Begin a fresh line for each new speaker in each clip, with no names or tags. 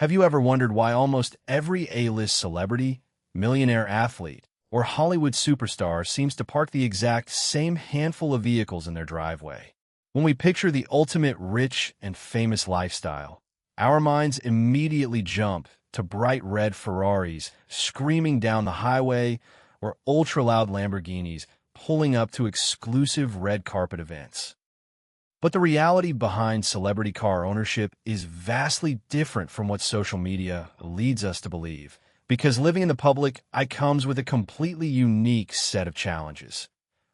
Have you ever wondered why almost every A-list celebrity, millionaire athlete, or Hollywood superstar seems to park the exact same handful of vehicles in their driveway? When we picture the ultimate rich and famous lifestyle, our minds immediately jump to bright red Ferraris screaming down the highway or ultra-loud Lamborghinis pulling up to exclusive red carpet events. But the reality behind celebrity car ownership is vastly different from what social media leads us to believe, because living in the public comes with a completely unique set of challenges,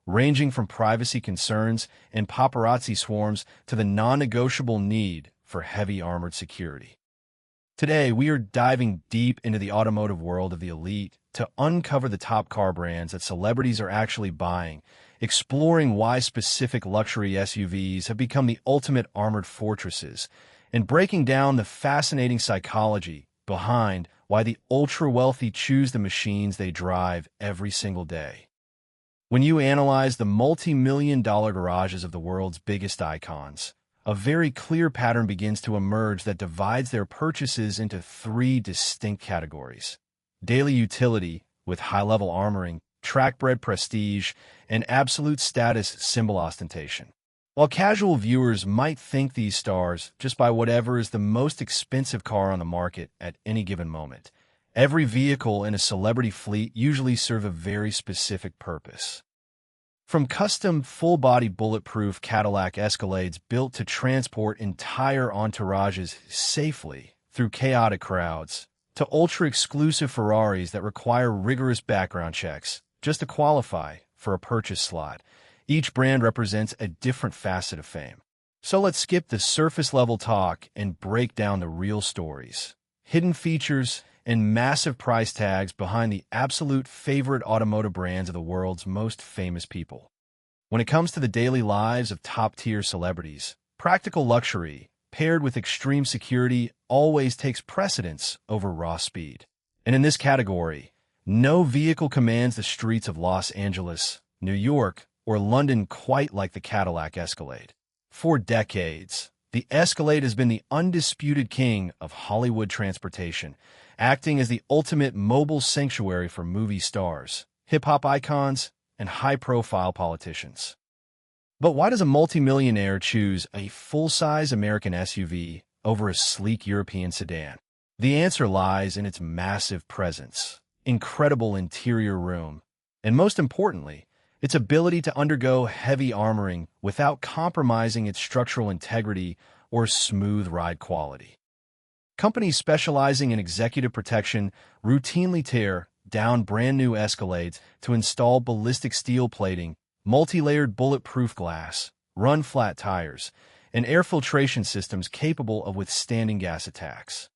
ranging from privacy concerns and paparazzi swarms to the non-negotiable need for heavy armored security. Today, we are diving deep into the automotive world of the elite to uncover the top car brands that celebrities are actually buying, exploring why specific luxury SUVs have become the ultimate armored fortresses, and breaking down the fascinating psychology behind why the ultra-wealthy choose the machines they drive every single day. When you analyze the multi-million-dollar garages of the world's biggest icons, a very clear pattern begins to emerge that divides their purchases into three distinct categories: daily utility, with high-level armoring, track-bred prestige, and absolute status symbol ostentation. While casual viewers might think these stars just buy whatever is the most expensive car on the market at any given moment, every vehicle in a celebrity fleet usually serves a very specific purpose. From custom full-body bulletproof Cadillac Escalades built to transport entire entourages safely through chaotic crowds, to ultra-exclusive Ferraris that require rigorous background checks just to qualify for a purchase slot, each brand represents a different facet of fame. So let's skip the surface-level talk and break down the real stories, hidden features, and massive price tags behind the absolute favorite automotive brands of the world's most famous people. When it comes to the daily lives of top-tier celebrities, practical luxury, paired with extreme security, always takes precedence over raw speed. And in this category, no vehicle commands the streets of Los Angeles, New York, or London quite like the Cadillac Escalade. For decades, the Escalade has been the undisputed king of Hollywood transportation, acting as the ultimate mobile sanctuary for movie stars, hip-hop icons, and high-profile politicians. But why does a multimillionaire choose a full-size American SUV over a sleek European sedan? The answer lies in its massive presence, incredible interior room, and most importantly, its ability to undergo heavy armoring without compromising its structural integrity or smooth ride quality. Companies specializing in executive protection routinely tear down brand-new Escalades to install ballistic steel plating, multi-layered bulletproof glass, run-flat tires, and air filtration systems capable of withstanding gas attacks.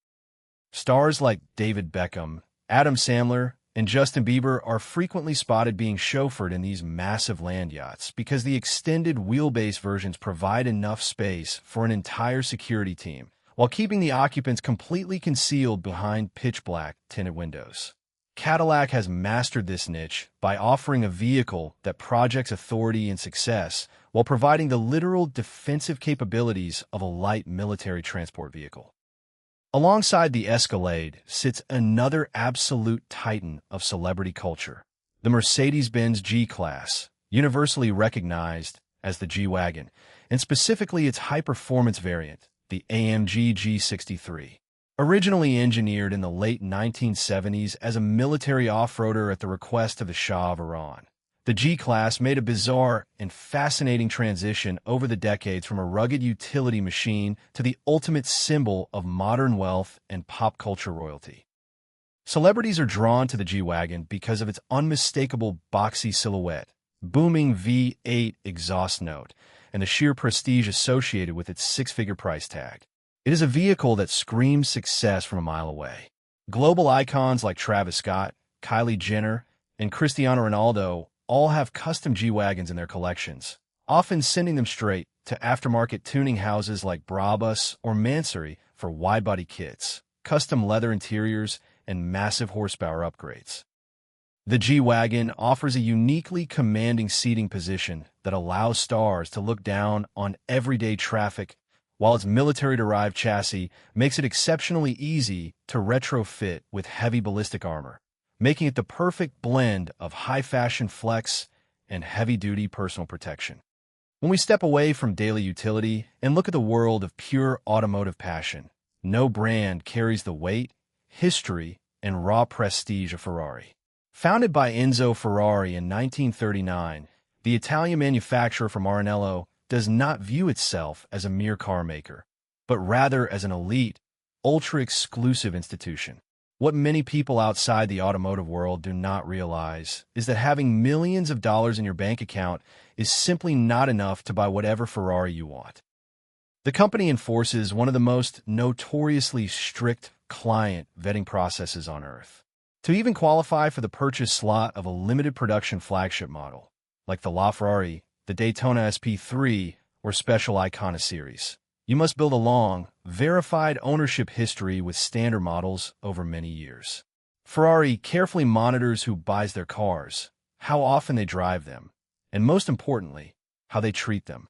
Stars like David Beckham, Adam Sandler, and Justin Bieber are frequently spotted being chauffeured in these massive land yachts because the extended wheelbase versions provide enough space for an entire security team, while keeping the occupants completely concealed behind pitch-black tinted windows. Cadillac has mastered this niche by offering a vehicle that projects authority and success while providing the literal defensive capabilities of a light military transport vehicle. Alongside the Escalade sits another absolute titan of celebrity culture, the Mercedes-Benz G-Class, universally recognized as the G-Wagon, and specifically its high-performance variant, the AMG G63. Originally engineered in the late 1970s as a military off-roader at the request of the Shah of Iran, the G-Class made a bizarre and fascinating transition over the decades from a rugged utility machine to the ultimate symbol of modern wealth and pop culture royalty. Celebrities are drawn to the G-Wagon because of its unmistakable boxy silhouette, booming V8 exhaust note, and the sheer prestige associated with its six-figure price tag. It is a vehicle that screams success from a mile away. Global icons like Travis Scott, Kylie Jenner, and Cristiano Ronaldo all have custom G-Wagons in their collections, often sending them straight to aftermarket tuning houses like Brabus or Mansory for wide-body kits, custom leather interiors, and massive horsepower upgrades. The G-Wagon offers a uniquely commanding seating position that allows stars to look down on everyday traffic while its military-derived chassis makes it exceptionally easy to retrofit with heavy ballistic armor, making it the perfect blend of high-fashion flex and heavy-duty personal protection. When we step away from daily utility and look at the world of pure automotive passion, no brand carries the weight, history, and raw prestige of Ferrari. Founded by Enzo Ferrari in 1939, the Italian manufacturer from Maranello does not view itself as a mere car maker, but rather as an elite, ultra-exclusive institution. What many people outside the automotive world do not realize is that having millions of dollars in your bank account is simply not enough to buy whatever Ferrari you want. The company enforces one of the most notoriously strict client vetting processes on Earth. To even qualify for the purchase slot of a limited production flagship model, like the LaFerrari, the Daytona SP3, or Special Icona series, you must build a long, verified ownership history with standard models over many years. Ferrari carefully monitors who buys their cars, how often they drive them, and most importantly, how they treat them.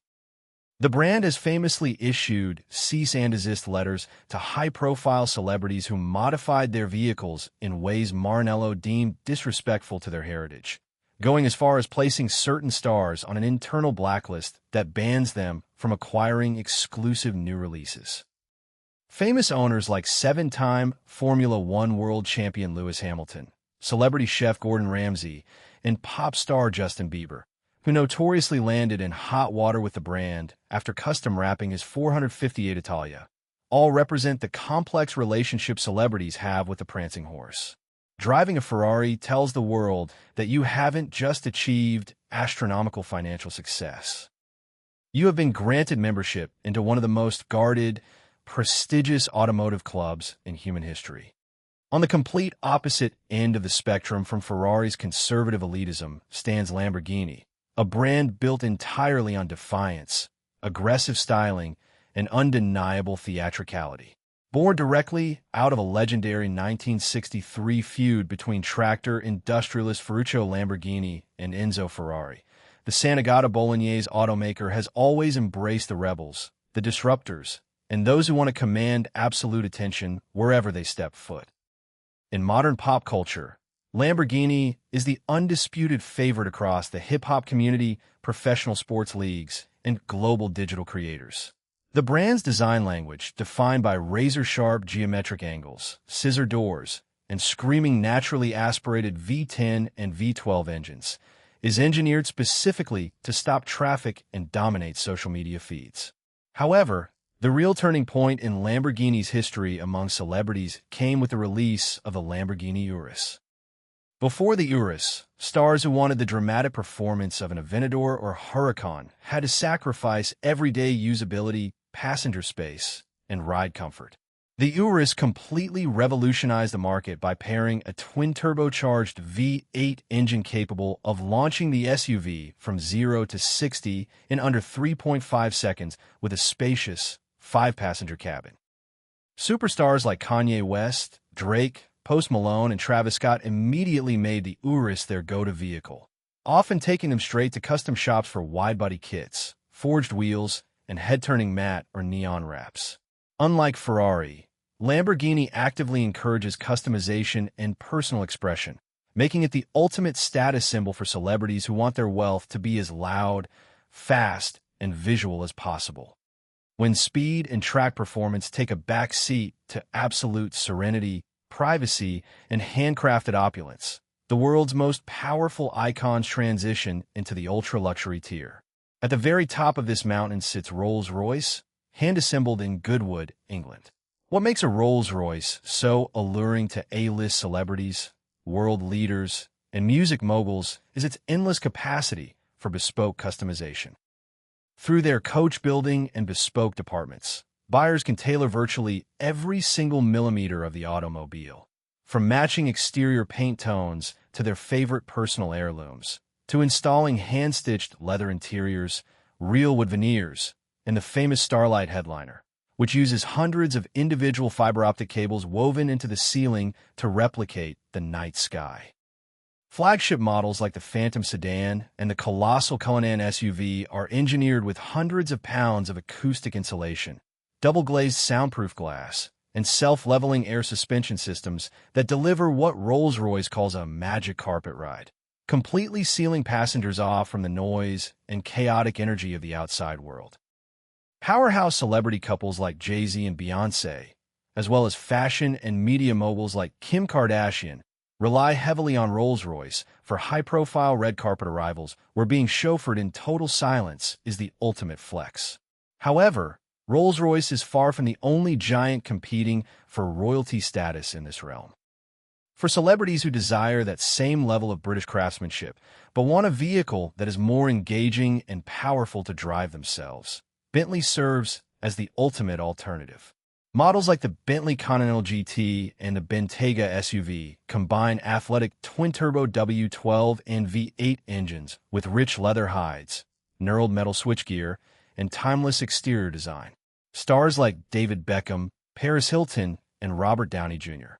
The brand has famously issued cease and desist letters to high-profile celebrities who modified their vehicles in ways Maranello deemed disrespectful to their heritage, going as far as placing certain stars on an internal blacklist that bans them from acquiring exclusive new releases. Famous owners like seven-time Formula One world champion Lewis Hamilton, celebrity chef Gordon Ramsay, and pop star Justin Bieber, who notoriously landed in hot water with the brand after custom wrapping his 458 Italia, all represent the complex relationship celebrities have with the prancing horse. Driving a Ferrari tells the world that you haven't just achieved astronomical financial success. You have been granted membership into one of the most guarded, prestigious automotive clubs in human history. On the complete opposite end of the spectrum from Ferrari's conservative elitism stands Lamborghini, a brand built entirely on defiance, aggressive styling, and undeniable theatricality. Born directly out of a legendary 1963 feud between tractor industrialist Ferruccio Lamborghini and Enzo Ferrari, the Sant'Agata Bolognese automaker has always embraced the rebels, the disruptors, and those who want to command absolute attention wherever they step foot. In modern pop culture, Lamborghini is the undisputed favorite across the hip-hop community, professional sports leagues, and global digital creators. The brand's design language, defined by razor-sharp geometric angles, scissor doors, and screaming naturally aspirated V10 and V12 engines, is engineered specifically to stop traffic and dominate social media feeds. However, the real turning point in Lamborghini's history among celebrities came with the release of the Lamborghini Urus. Before the Urus, stars who wanted the dramatic performance of an Aventador or Huracan had to sacrifice everyday usability, passenger space, and ride comfort. The Urus completely revolutionized the market by pairing a twin-turbocharged V8 engine capable of launching the SUV from 0 to 60 in under 3.5 seconds with a spacious, 5-passenger cabin. Superstars like Kanye West, Drake, Post Malone, and Travis Scott immediately made the Urus their go-to vehicle, often taking them straight to custom shops for wide-body kits, forged wheels, and head-turning matte or neon wraps. Unlike Ferrari, Lamborghini actively encourages customization and personal expression, making it the ultimate status symbol for celebrities who want their wealth to be as loud, fast, and visual as possible. When speed and track performance take a back seat to absolute serenity, privacy, and handcrafted opulence, the world's most powerful icons transition into the ultra-luxury tier. At the very top of this mountain sits Rolls-Royce, hand-assembled in Goodwood, England. What makes a Rolls-Royce so alluring to A-list celebrities, world leaders, and music moguls is its endless capacity for bespoke customization. Through their coach building and bespoke departments, buyers can tailor virtually every single millimeter of the automobile, from matching exterior paint tones to their favorite personal heirlooms, to installing hand-stitched leather interiors, real wood veneers, and the famous Starlight headliner, which uses hundreds of individual fiber optic cables woven into the ceiling to replicate the night sky. Flagship models like the Phantom sedan and the colossal Cullinan SUV are engineered with hundreds of pounds of acoustic insulation, double-glazed soundproof glass, and self-leveling air suspension systems that deliver what Rolls-Royce calls a magic carpet ride, completely sealing passengers off from the noise and chaotic energy of the outside world. Powerhouse celebrity couples like Jay-Z and Beyoncé, as well as fashion and media moguls like Kim Kardashian, rely heavily on Rolls-Royce for high-profile red carpet arrivals where being chauffeured in total silence is the ultimate flex. However, Rolls-Royce is far from the only giant competing for royalty status in this realm. For celebrities who desire that same level of British craftsmanship, but want a vehicle that is more engaging and powerful to drive themselves, Bentley serves as the ultimate alternative. Models like the Bentley Continental GT and the Bentayga SUV combine athletic twin-turbo W12 and V8 engines with rich leather hides, knurled metal switchgear, and timeless exterior design. Stars like David Beckham, Paris Hilton, and Robert Downey Jr.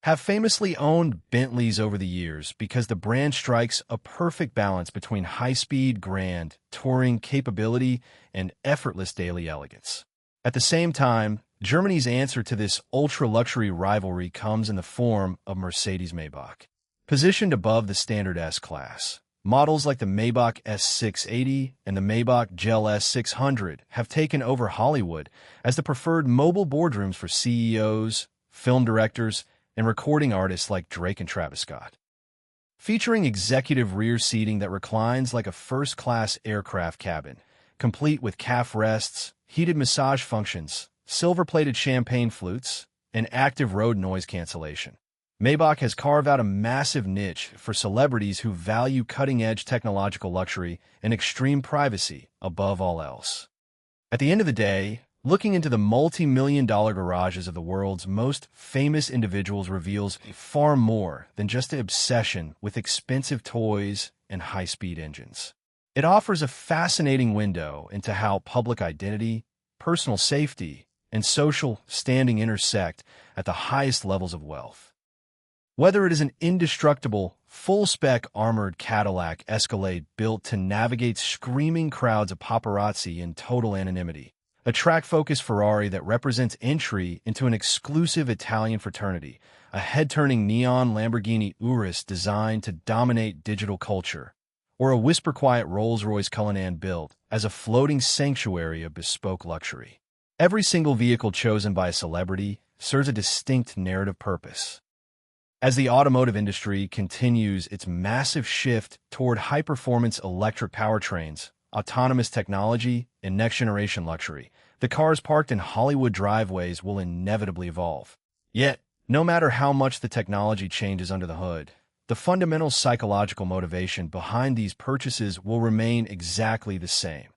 have famously owned Bentleys over the years because the brand strikes a perfect balance between high-speed, grand, touring capability and effortless daily elegance. At the same time, Germany's answer to this ultra-luxury rivalry comes in the form of Mercedes-Maybach. Positioned above the standard S-Class, models like the Maybach S680 and the Maybach Gel S600 have taken over Hollywood as the preferred mobile boardrooms for CEOs, film directors, and recording artists like Drake and Travis Scott. Featuring executive rear seating that reclines like a first-class aircraft cabin, complete with calf rests, heated massage functions, silver-plated champagne flutes, and active road noise cancellation, Maybach has carved out a massive niche for celebrities who value cutting-edge technological luxury and extreme privacy above all else. At the end of the day, looking into the multi-million-dollar garages of the world's most famous individuals reveals far more than just an obsession with expensive toys and high-speed engines. It offers a fascinating window into how public identity, personal safety, and social standing intersect at the highest levels of wealth. Whether it is an indestructible, full-spec armored Cadillac Escalade built to navigate screaming crowds of paparazzi in total anonymity, a track-focused Ferrari that represents entry into an exclusive Italian fraternity, a head-turning neon Lamborghini Urus designed to dominate digital culture, or a whisper-quiet Rolls-Royce Cullinan built as a floating sanctuary of bespoke luxury. Every single vehicle chosen by a celebrity serves a distinct narrative purpose. As the automotive industry continues its massive shift toward high-performance electric powertrains, autonomous technology, and next-generation luxury, the cars parked in Hollywood driveways will inevitably evolve. Yet, no matter how much the technology changes under the hood, the fundamental psychological motivation behind these purchases will remain exactly the same.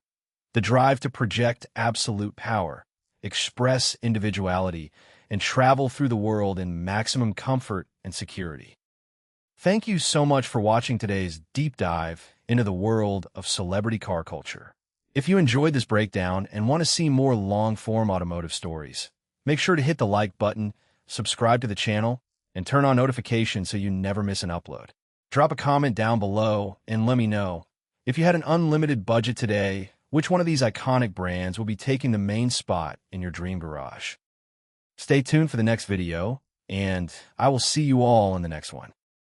The drive to project absolute power, express individuality, and travel through the world in maximum comfort and security. Thank you so much for watching today's deep dive into the world of celebrity car culture. If you enjoyed this breakdown and want to see more long-form automotive stories, make sure to hit the like button, subscribe to the channel, and turn on notifications so you never miss an upload. Drop a comment down below and let me know, if you had an unlimited budget today, which one of these iconic brands will be taking the main spot in your dream garage? Stay tuned for the next video, and I will see you all in the next one.